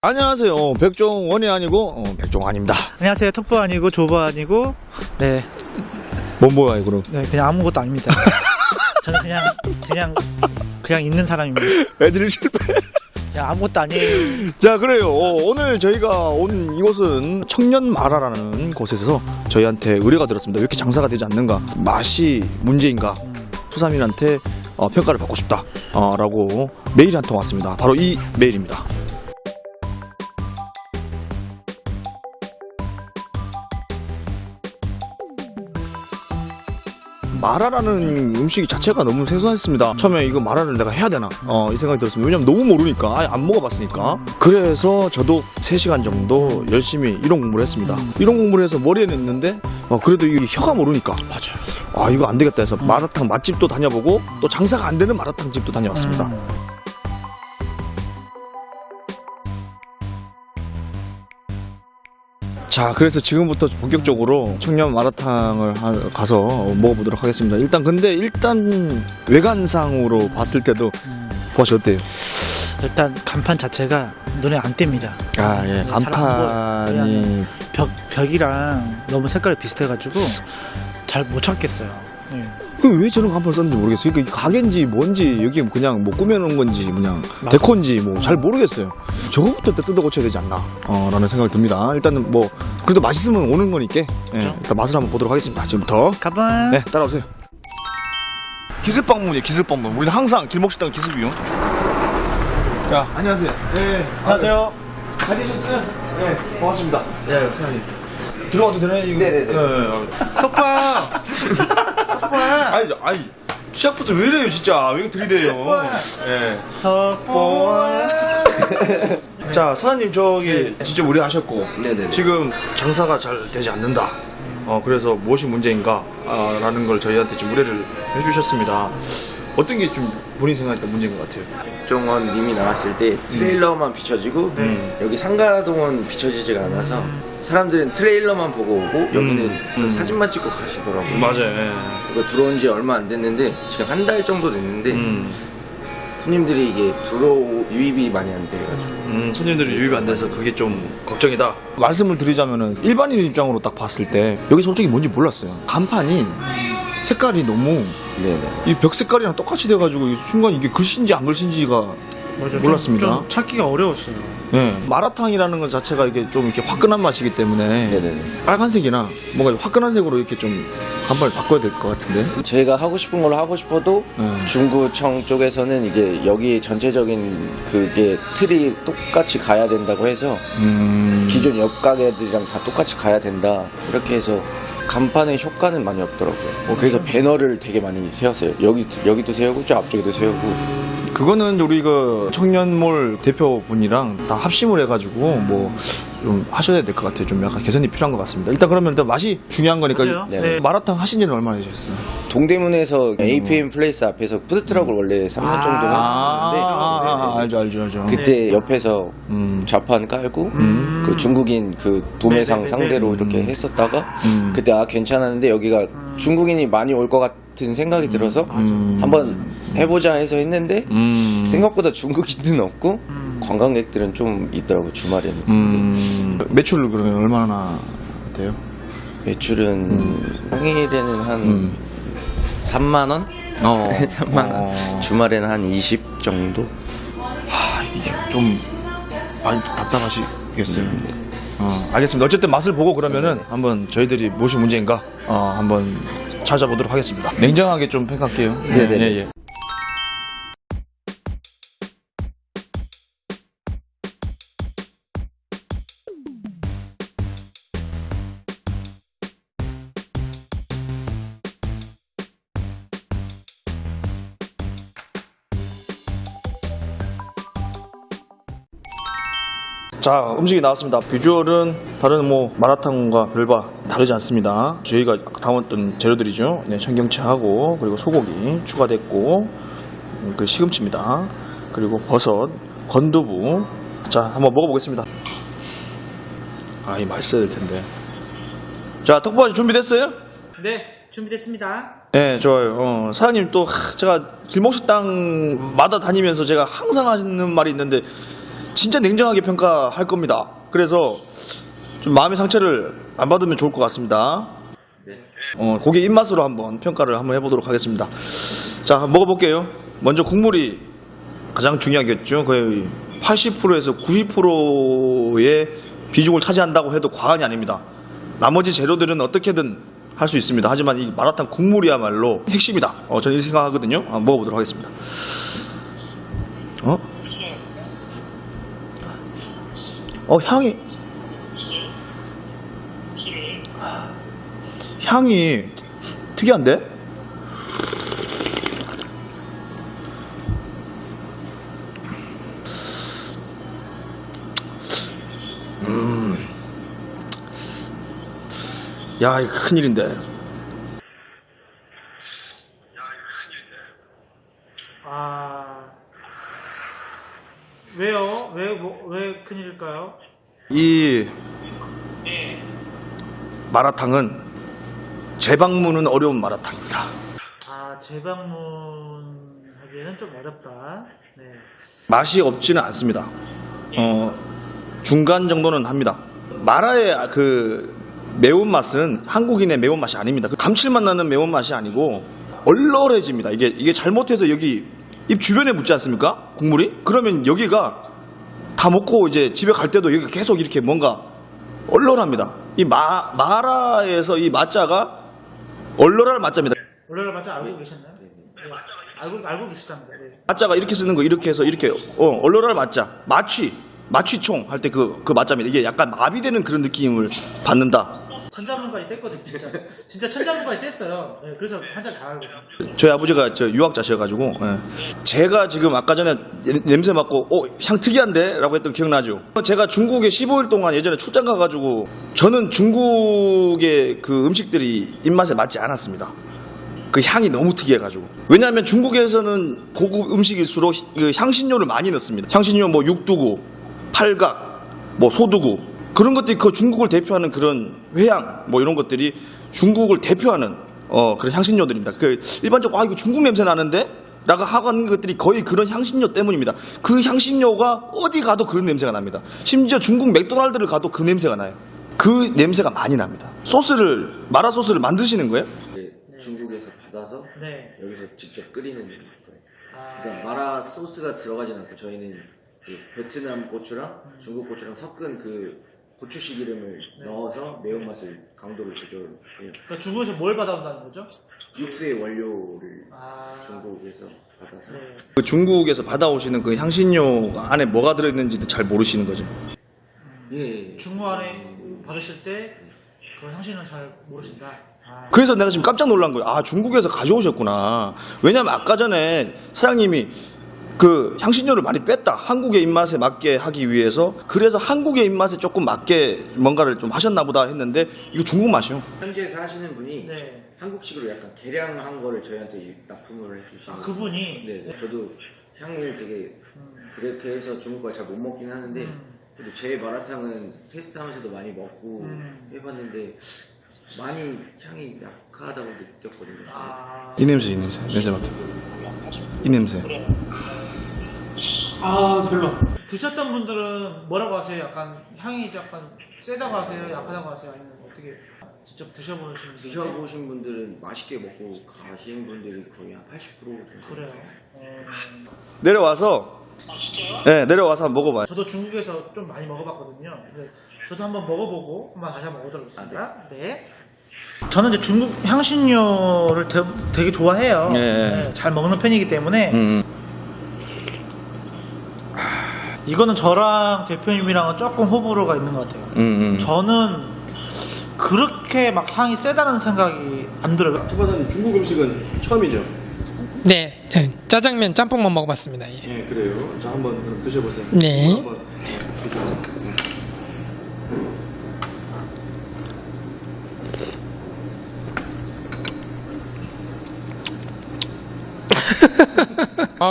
안녕하세요. 백종원이 아니고 백종환입니다. 안녕하세요. 톡보 아니고 조보 아니고 네, 뭔 뭐야 그럼? 네 그냥 아무것도 아닙니다. 저는 그냥 있는 사람입니다. 애들이 실패. 그냥 아무것도 아니에요. 자, 그래요. 오늘 저희가 온 이곳은 청년마라라는 곳에서 저희한테 의뢰가 들었습니다. 왜 이렇게 장사가 되지 않는가? 맛이 문제인가? 수사민한테 평가를 받고 싶다. 라고 메일이 한 통 왔습니다. 바로 이 메일입니다. 마라라는 음식 자체가 너무 생소했습니다. 처음에 이거 마라를 내가 해야 되나 이 생각이 들었습니다. 왜냐면 너무 모르니까, 아예 안 먹어봤으니까. 그래서 저도 3시간 정도 열심히 이론 공부를 했습니다. 이론 공부를 해서 머리에는 있는데 그래도 이게 혀가 모르니까 맞아요. 이거 안 되겠다 해서 마라탕 맛집도 다녀보고 또 장사가 안 되는 마라탕 집도 다녀왔습니다. 자, 그래서 지금부터 본격적으로 청년 마라탕을 가서 먹어보도록 하겠습니다. 일단 외관상으로 봤을 때도 보아씨 어때요? 일단 간판 자체가 눈에 안 띕니다. 예, 간판이 벽이랑 너무 색깔이 비슷해가지고 잘 못 찾겠어요. 네. 왜 저런 간판을 썼는지 모르겠어요. 그러니까 가게인지 뭔지, 여기 그냥 뭐 꾸며놓은 건지 그냥 데코인지 뭐 잘 모르겠어요. 저거부터 일단 뜯어 고쳐야 되지 않나 라는 생각이 듭니다. 일단은 뭐 그래도 맛있으면 오는 거니까 일단 맛을 한번 보도록 하겠습니다. 지금부터 가방. 네, 따라오세요. 기습방문이에요. 기습방문. 우리는 항상 길목식당 기습이요. 자, 안녕하세요. 네, 안녕하세요. 잘 계셨어요? 네, 반갑습니다. 네, 사장님. 들어가도 되나요? 이거? 네네네. 톡봐. 아니, 시작부터 왜 이래요, 진짜. 왜 들이대요? 네. 톡보아. 자, 사장님, 저기, 직접 의뢰하셨고. 네네. 지금 장사가 잘 되지 않는다. 그래서 무엇이 문제인가? 라는 걸 저희한테 좀 의뢰를 해주셨습니다. 어떤 게 좀 본인 생각했던 문제인 것 같아요? 백종원 님이 나왔을 때 트레일러만 비춰지고 여기 상가동은 비춰지지가 않아서 사람들은 트레일러만 보고 오고 여기는 그 사진만 찍고 가시더라고요. 맞아요. 이거 들어온 지 얼마 안 됐는데 지금 한 달 정도 됐는데 손님들이 이게 유입이 많이 안 돼가지고 손님들이 유입이 안 돼서 그게 좀 걱정이다. 말씀을 드리자면은 일반인 입장으로 딱 봤을 때 여기 솔직히 뭔지 몰랐어요. 간판이 색깔이 너무 이 벽 색깔이랑 똑같이 돼가지고 순간 이게 글씨인지 안 글씨인지가 몰랐습니다. 좀 찾기가 어려웠어요. 네. 마라탕이라는 것 자체가 이게 좀 이렇게 화끈한 맛이기 때문에 네네네. 빨간색이나 뭔가 화끈한 색으로 이렇게 좀 간판을 바꿔야 될 것 같은데. 저희가 하고 싶은 걸로 하고 싶어도 중구청 쪽에서는 이제 여기 전체적인 그게 틀이 똑같이 가야 된다고 해서 기존 옆 가게들이랑 다 똑같이 가야 된다 이렇게 해서 간판의 효과는 많이 없더라고요. 그래서 배너를 되게 많이 세웠어요. 여기도 세우고 저 앞쪽에도 세우고. 그거는 우리 그 청년몰 대표분이랑 다 합심을 해가지고 뭐 좀 하셔야 될 것 같아요. 좀 약간 개선이 필요한 것 같습니다. 일단 맛이 중요한 거니까. 네. 마라탕 하신 지는 얼마나 되셨어요? 동대문에서 APM 플레이스 앞에서 푸드트럭을 원래 3년 정도 했었는데 알죠. 그때 옆에서 좌판 깔고 그 중국인 그 도매상 상대로 이렇게 했었다가 그때 괜찮았는데 여기가 중국인이 많이 올 것 같은 생각이 들어서 한번 해보자 해서 했는데 생각보다 중국인은 없고 관광객들은 좀 있더라고요. 주말에는. 매출 그러면 얼마나 돼요? 매출은 평일에는 한 3만 원? 3만 원. 주말에는 한 20 정도? 이게 좀 많이 답답하시겠어요. 알겠습니다. 어쨌든 맛을 보고 그러면은 한번 저희들이 무엇이 문제인가 한번 찾아보도록 하겠습니다. 냉정하게 좀 평가할게요. 네네. 예. 자, 음식이 나왔습니다. 비주얼은 다른 마라탕과 별바 다르지 않습니다. 저희가 아까 담았던 재료들이죠. 네, 청경채하고 그리고 소고기 추가됐고 그 시금치입니다. 그리고 버섯, 건두부. 자, 한번 먹어보겠습니다. 이 맛있어야 될 텐데. 자, 턱받이 준비됐어요? 네, 준비됐습니다. 네, 좋아요. 사장님 또 제가 길목식당마다 다니면서 제가 항상 하시는 말이 있는데 진짜 냉정하게 평가할 겁니다. 그래서 좀 마음의 상처를 안 받으면 좋을 것 같습니다. 고기 입맛으로 한번 평가를 한번 해보도록 하겠습니다. 자, 한번 먹어볼게요. 먼저 국물이 가장 중요하겠죠. 거의 80%에서 90%의 비중을 차지한다고 해도 과언이 아닙니다. 나머지 재료들은 어떻게든 할 수 있습니다. 하지만 이 마라탕 국물이야말로 핵심이다. 저는 이렇게 생각하거든요. 한번 먹어보도록 하겠습니다. 향이 특이한데? 야, 이거 큰일인데. 왜요? 왜 큰일일까요? 이 마라탕은 재방문은 어려운 마라탕입니다. 재방문하기에는 좀 어렵다. 네. 맛이 없지는 않습니다. 중간 정도는 합니다. 마라의 그 매운맛은 한국인의 매운맛이 아닙니다. 그 감칠맛 나는 매운맛이 아니고 얼얼해집니다. 이게 잘못해서 여기 입 주변에 묻지 않습니까? 국물이? 그러면 여기가 다 먹고 이제 집에 갈 때도 여기 계속 이렇게 뭔가 얼얼합니다. 이 마라에서 이 맛자가 얼얼할 맛자입니다. 원래를 맞아 알고 계셨나요? 네. 알고 계시답니다. 네. 맛자가 이렇게 쓰는 거 이렇게 해서 이렇게 얼얼할 맛자, 마취총 할 때 그 맛자입니다. 이게 약간 마비되는 그런 느낌을 받는다. 천자문까지 뗐거든요. 진짜 천자문까지 뗐어요. 네, 그래서 한잔 잘 알고. 저희 아버지가 유학자셔가지고 제가 지금 아까 전에 냄새 맡고 향 특이한데? 라고 했던 기억나죠? 제가 중국에 15일 동안 예전에 출장 가가지고 저는 중국의 그 음식들이 입맛에 맞지 않았습니다. 그 향이 너무 특이해가지고. 왜냐하면 중국에서는 고급 음식일수록 그 향신료를 많이 넣습니다. 향신료 뭐 육두구, 팔각, 뭐 소두구 그런 것들이 그 중국을 대표하는 그런 회향 뭐 이런 것들이 중국을 대표하는 그런 향신료들입니다. 그 일반적으로 이거 중국 냄새 나는데? 라고 하는 것들이 거의 그런 향신료 때문입니다. 그 향신료가 어디 가도 그런 냄새가 납니다. 심지어 중국 맥도날드를 가도 그 냄새가 나요. 그 냄새가 많이 납니다. 마라 소스를 만드시는 거예요? 중국에서 받아서 네. 여기서 직접 끓이는 거예요. 그러니까 마라 소스가 들어가진 않고 저희는 이제 베트남 고추랑 중국 고추랑 섞은 그 고추씨 기름을 넣어서 매운맛을 강도를 조절해요. 그러니까 중국에서 뭘 받아온다는 거죠? 육수의 원료를 중국에서 받아서. 네. 그 중국에서 받아오시는 그 향신료가 안에 뭐가 들어있는지도 잘 모르시는 거죠. 예. 중국 안에 받으실 때 그런 향신료는 잘 모르신다. 그래서 내가 지금 깜짝 놀란 거예요. 중국에서 가져오셨구나. 왜냐면 아까 전에 사장님이 그 향신료를 많이 뺐다. 한국의 입맛에 맞게 하기 위해서. 그래서 한국의 입맛에 조금 맞게 뭔가를 좀 하셨나 보다 했는데 이거 중국 맛이요. 현지에서 하시는 분이 네. 한국식으로 약간 계량한 거를 저희한테 납품을 해주시는. 그분이? 네. 저도 향을 되게 그렇게 해서 중국 걸 잘 못 먹긴 하는데 그래도 제 마라탕은 테스트하면서도 많이 먹고 해봤는데 많이 향이 약하다고 느꼈거든요. 이 냄새 맡아. 이 냄새. 별로. 드셨던 분들은 뭐라고 하세요? 약간 향이 약간 세다고 하세요? 약하다고 하세요? 아니면 어떻게 직접 드셔보신 분들은 맛있게 먹고 가신 분들이 거의 한 80% 정도. 그래요. 내려와서. 진짜요? 네, 내려와서 한번 먹어봐요. 저도 중국에서 좀 많이 먹어봤거든요. 근데 저도 한번 먹어보고 한번 다시 한번 먹어보도록 하겠습니다. 네. 저는 이제 중국 향신료를 되게 좋아해요. 네, 잘 먹는 편이기 때문에 이거는 저랑 대표님이랑은 조금 호불호가 있는 것 같아요. 저는 그렇게 막 향이 세다는 생각이 안 들어요. 초반은 중국 음식은 처음이죠? 네, 짜장면 짬뽕만 먹어봤습니다. 예. 네, 그래요. 자, 한번 드셔보세요. 네. 한번 드셔보세요.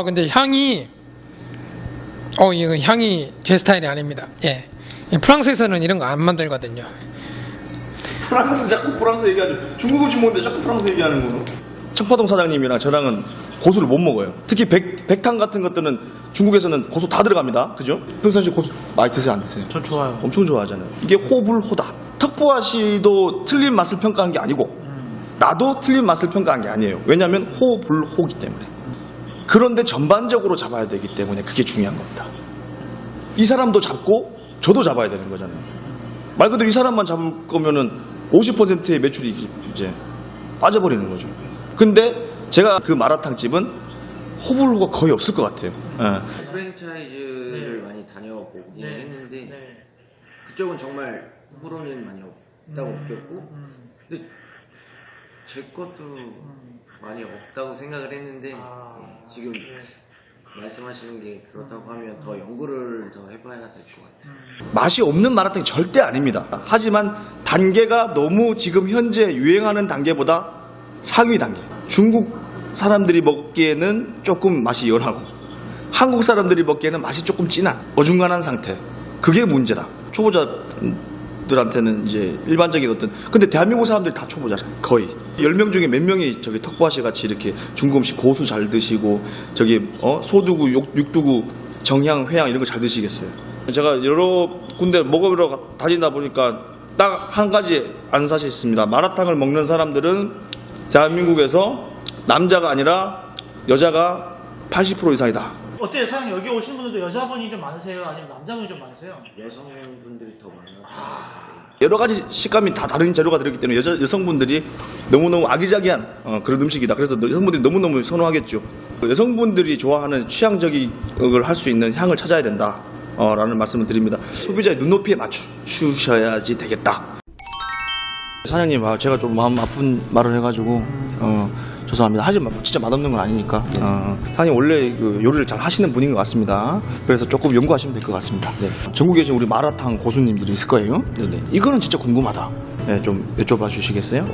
근데 향이 이거 향이 제 스타일이 아닙니다. 예. 프랑스에서는 이런 거 안 만들거든요. 자꾸 프랑스 얘기하죠. 중국 음식 먹는데 자꾸 프랑스 얘기하는 거. 청파동 사장님이랑 저랑은 고수를 못 먹어요. 특히 백탕 같은 것들은 중국에서는 고수 다 들어갑니다. 그죠? 평상시 고수 많이 드세요, 안 드세요? 전 좋아요. 엄청 좋아하잖아요. 이게 호불호다. 턱부아씨도 틀린 맛을 평가한 게 아니고 나도 틀린 맛을 평가한 게 아니에요. 왜냐하면 호불호기 때문에. 그런데 전반적으로 잡아야 되기 때문에 그게 중요한 겁니다. 이 사람도 잡고 저도 잡아야 되는 거잖아요. 말 그대로 이 사람만 잡을 거면은 50%의 매출이 이제 빠져버리는 거죠. 근데 제가 그 마라탕 집은 호불호가 거의 없을 것 같아요. 예. 프랜차이즈를 많이 다녀보긴 했는데 그쪽은 정말 호불호는 많이 없다고 느꼈고 근데 제 것도 많이 없다고 생각을 했는데 지금 말씀하시는 게 그렇다고 하면 더 연구를 더 해봐야 될 것 같아요. 맛이 없는 마라탕이 절대 아닙니다. 하지만 단계가 너무 지금 현재 유행하는 단계보다 상위 단계. 중국 사람들이 먹기에는 조금 맛이 연하고 한국 사람들이 먹기에는 맛이 조금 진한 어중간한 상태. 그게 문제다. 초보자들한테는 이제 일반적인 어떤 근데 대한민국 사람들이 다 초보자잖아요. 거의 10명 중에 몇 명이 저기 턱부아씨 같이 이렇게 중국 음식 고수 잘 드시고 저기 소두구 육두구 정향 회향 이런 거 잘 드시겠어요. 제가 여러 군데 먹으러 다니다 보니까 딱 한 가지 안 사실있습니다. 마라탕을 먹는 사람들은 대한민국에서 남자가 아니라 여자가 80% 이상이다. 어때요, 사장님? 여기 오신 분들도 여자분이 좀 많으세요? 아니면 남자분이 좀 많으세요? 여성분들이 더 많아요. 여러 가지 식감이 다 다른 재료가 들어있기 때문에 여성분들이 너무너무 아기자기한 그런 음식이다. 그래서 여성분들이 너무너무 선호하겠죠. 여성분들이 좋아하는 취향적인 걸 할 수 있는 향을 찾아야 된다. 라는 말씀을 드립니다. 소비자의 눈높이에 맞추셔야지 되겠다. 사장님, 제가 좀 마음 아픈 말을 해가지고 죄송합니다. 하지만 진짜 맛없는 건 아니니까. 사장님 원래 그 요리를 잘 하시는 분인 것 같습니다. 그래서 조금 연구하시면 될 것 같습니다. 네. 전국에 계신 우리 마라탕 고수님들이 있을 거예요. 네네. 이거는 진짜 궁금하다. 네, 좀 여쭤봐 주시겠어요?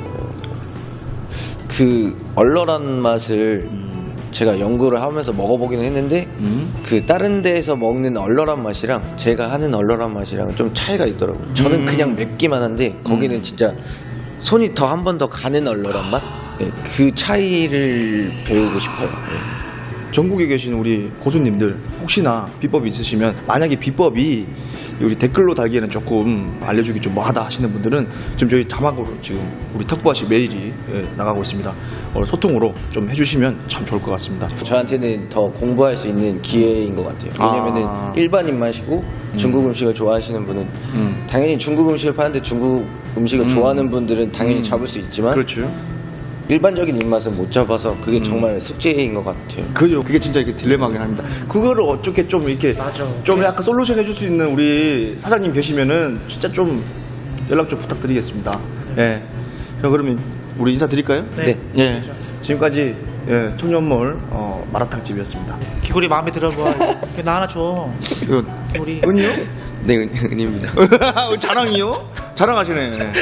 그 얼얼한 맛을 제가 연구를 하면서 먹어보긴 했는데 그 다른 데에서 먹는 얼얼한 맛이랑 제가 하는 얼얼한 맛이랑 좀 차이가 있더라고요. 저는 그냥 맵기만 한데 거기는 진짜 손이 더 한 번 더 가는 얼얼한 맛? 네, 그 차이를 배우고 싶어요. 전국에 계신 우리 고수님들 혹시나 비법이 있으시면 만약에 비법이 우리 댓글로 달기에는 조금 알려주기 좀 뭐하다 하시는 분들은 지금 저희 자막으로 지금 우리 턱부아씨 메일이 나가고 있습니다. 소통으로 좀 해주시면 참 좋을 것 같습니다. 저한테는 더 공부할 수 있는 기회인 것 같아요. 왜냐면은 일반 입맛이고 중국 음식을 좋아하시는 분은 당연히 중국 음식을 파는데 중국 음식을 좋아하는 분들은 당연히 잡을 수 있지만 그렇죠. 일반적인 입맛은 못 잡아서 그게 정말 숙제인 것 같아요. 그죠. 그게 진짜 이렇게 딜레마긴 합니다. 그거를 어떻게 좀 이렇게 맞아. 좀 약간 솔루션 해줄 수 있는 우리 사장님 계시면은 진짜 좀 연락 좀 부탁드리겠습니다. 예. 자, 그러면 우리 인사드릴까요? 네. 예. 지금까지 청년몰 마라탕 집이었습니다. 귀걸이 마음에 들어 보여. 나 하나 줘. 이거 귀걸이. 은이요? 네, 은입니다. 자랑이요? 자랑하시네.